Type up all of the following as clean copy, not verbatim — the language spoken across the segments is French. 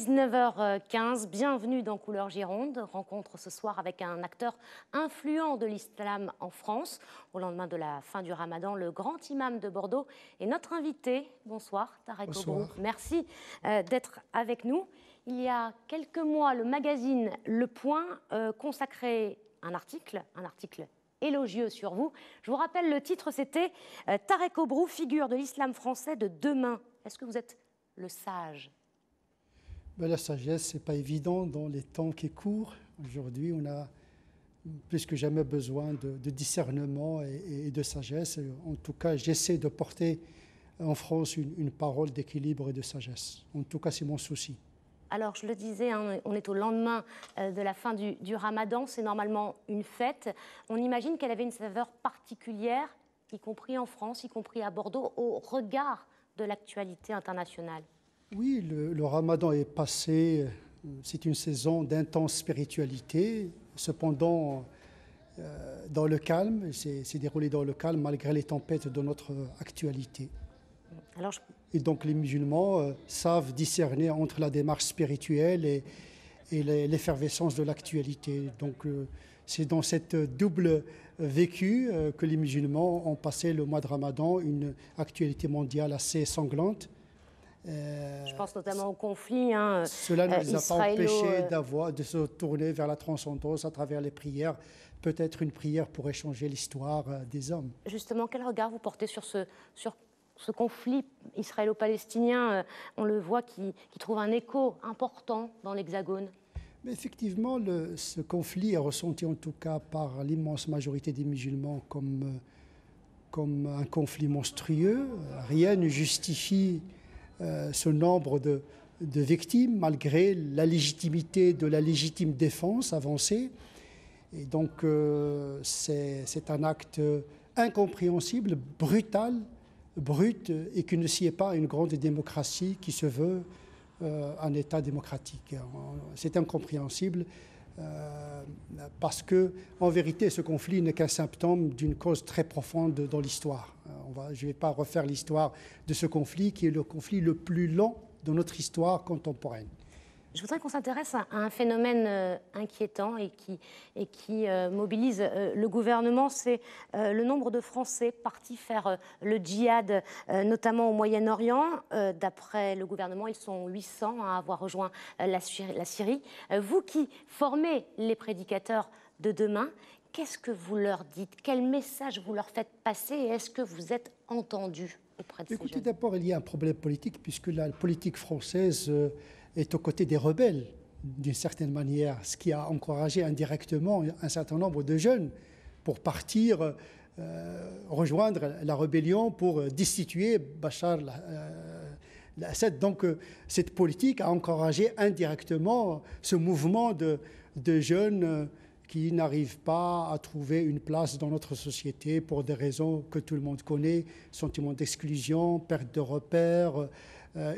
19h15, bienvenue dans Couleur Gironde. Rencontre ce soir avec un acteur influent de l'islam en France. Au lendemain de la fin du Ramadan, le grand imam de Bordeaux est notre invité. Bonsoir, Tarek Obrou. Merci d'être avec nous. Il y a quelques mois, le magazine Le Point consacrait un article élogieux sur vous. Je vous rappelle, le titre, c'était Tarek Obrou, figure de l'islam français de demain. Est-ce que vous êtes le sage? La sagesse, ce n'est pas évident dans les temps qui courent. Aujourd'hui, on a plus que jamais besoin de discernement et de sagesse. En tout cas, j'essaie de porter en France une parole d'équilibre et de sagesse. En tout cas, c'est mon souci. Alors, je le disais, hein, on est au lendemain de la fin du Ramadan. C'est normalement une fête. On imagine qu'elle avait une saveur particulière, y compris en France, y compris à Bordeaux, au regard de l'actualité internationale. Oui, le Ramadan est passé. C'est une saison d'intense spiritualité. Cependant, dans le calme, c'est déroulé dans le calme malgré les tempêtes de notre actualité. Alors, Et donc les musulmans savent discerner entre la démarche spirituelle et l'effervescence de l'actualité. Donc c'est dans cette double vécu que les musulmans ont passé le mois de Ramadan, une actualité mondiale assez sanglante. Je pense notamment au conflit. Cela ne les a pas empêchés de se tourner vers la transcendance à travers les prières. Peut-être une prière pourrait changer l'histoire des hommes. Justement, quel regard vous portez sur ce conflit israélo-palestinien, on le voit, qui trouve un écho important dans l'Hexagone? Mais effectivement, ce conflit est ressenti en tout cas par l'immense majorité des musulmans comme un conflit monstrueux. Rien ne justifie ce nombre de victimes malgré la légitimité de la légitime défense avancée. Et donc c'est un acte incompréhensible, brutal, brut, et qui ne sied pas à une grande démocratie qui se veut un État démocratique. C'est incompréhensible parce que, en vérité, ce conflit n'est qu'un symptôme d'une cause très profonde dans l'histoire. Je ne vais pas refaire l'histoire de ce conflit, qui est le conflit le plus long de notre histoire contemporaine. Je voudrais qu'on s'intéresse à un phénomène inquiétant et qui mobilise le gouvernement. C'est le nombre de Français partis faire le djihad, notamment au Moyen-Orient. D'après le gouvernement, ils sont 800 à avoir rejoint la Syrie. Vous qui formez les prédicateurs de demain, qu'est-ce que vous leur dites? Quel message vous leur faites passer? Et est-ce que vous êtes entendus auprès de ces jeunes? Écoutez, d'abord, il y a un problème politique, puisque la politique française est aux côtés des rebelles, d'une certaine manière, ce qui a encouragé indirectement un certain nombre de jeunes pour partir rejoindre la rébellion pour destituer Bachar al-Assad. Donc cette politique a encouragé indirectement ce mouvement de jeunes qui n'arrivent pas à trouver une place dans notre société pour des raisons que tout le monde connaît, sentiment d'exclusion, perte de repères,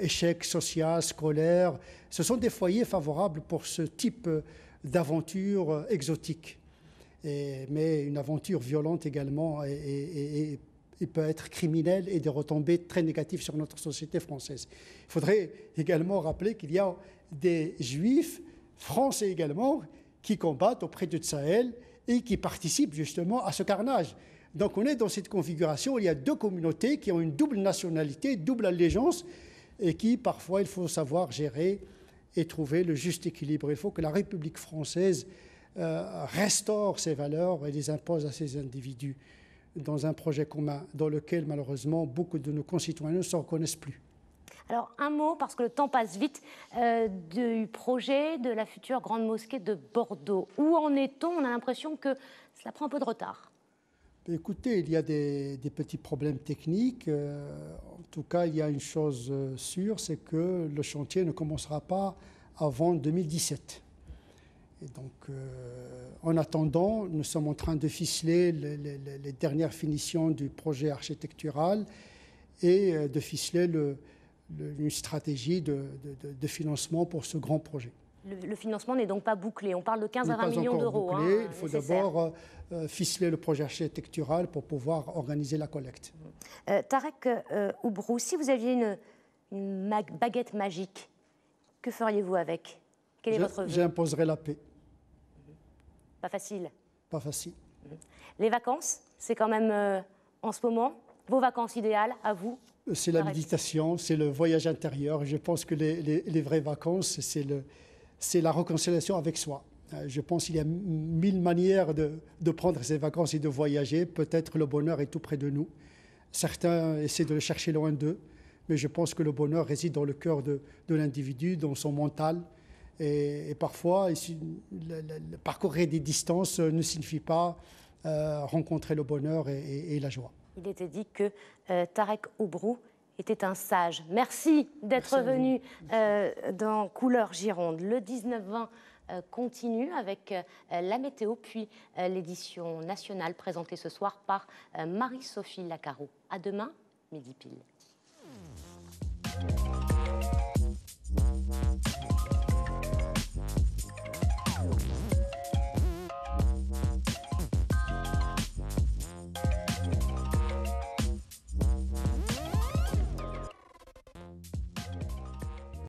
échec social, scolaire. Ce sont des foyers favorables pour ce type d'aventure exotique. Mais une aventure violente également et peut être criminelle et des retombées très négatives sur notre société française. Il faudrait également rappeler qu'il y a des juifs français également qui combattent auprès de Sahel et qui participent justement à ce carnage. Donc on est dans cette configuration, il y a deux communautés qui ont une double nationalité, double allégeance, et qui parfois il faut savoir gérer et trouver le juste équilibre. Il faut que la République française restaure ses valeurs et les impose à ses individus dans un projet commun dans lequel malheureusement beaucoup de nos concitoyens ne se reconnaissent plus. Alors un mot, parce que le temps passe vite, du projet de la future grande mosquée de Bordeaux. Où en est-on? On a l'impression que cela prend un peu de retard. Écoutez, il y a des petits problèmes techniques. En tout cas, il y a une chose sûre, c'est que le chantier ne commencera pas avant 2017. Et donc, en attendant, nous sommes en train de ficeler les dernières finitions du projet architectural et de ficeler une stratégie de financement pour ce grand projet. Le financement n'est donc pas bouclé. On parle de 15 à 20 millions d'euros. Il faut d'abord ficeler le projet architectural pour pouvoir organiser la collecte. Tarek Obrou, si vous aviez une baguette magique, Que feriez-vous avec? Quel est votre vœu? J'imposerai la paix. Pas facile. Pas facile. Les vacances, c'est quand même en ce moment vos vacances idéales à vous? C'est la méditation, c'est le voyage intérieur. Je pense que les vraies vacances, c'est la réconciliation avec soi. Je pense qu'il y a 1000 manières de prendre ses vacances et de voyager. Peut-être le bonheur est tout près de nous. Certains essaient de le chercher loin d'eux, mais je pense que le bonheur réside dans le cœur de l'individu, dans son mental. Et parfois, parcourir des distances ne signifie pas rencontrer le bonheur et la joie. Il était dit que Tarek Oubrou était un sage. Merci d'être venu dans Couleur Gironde. Le 19-20 continue avec la météo, puis l'édition nationale présentée ce soir par Marie-Sophie Lacaro. À demain, midi pile.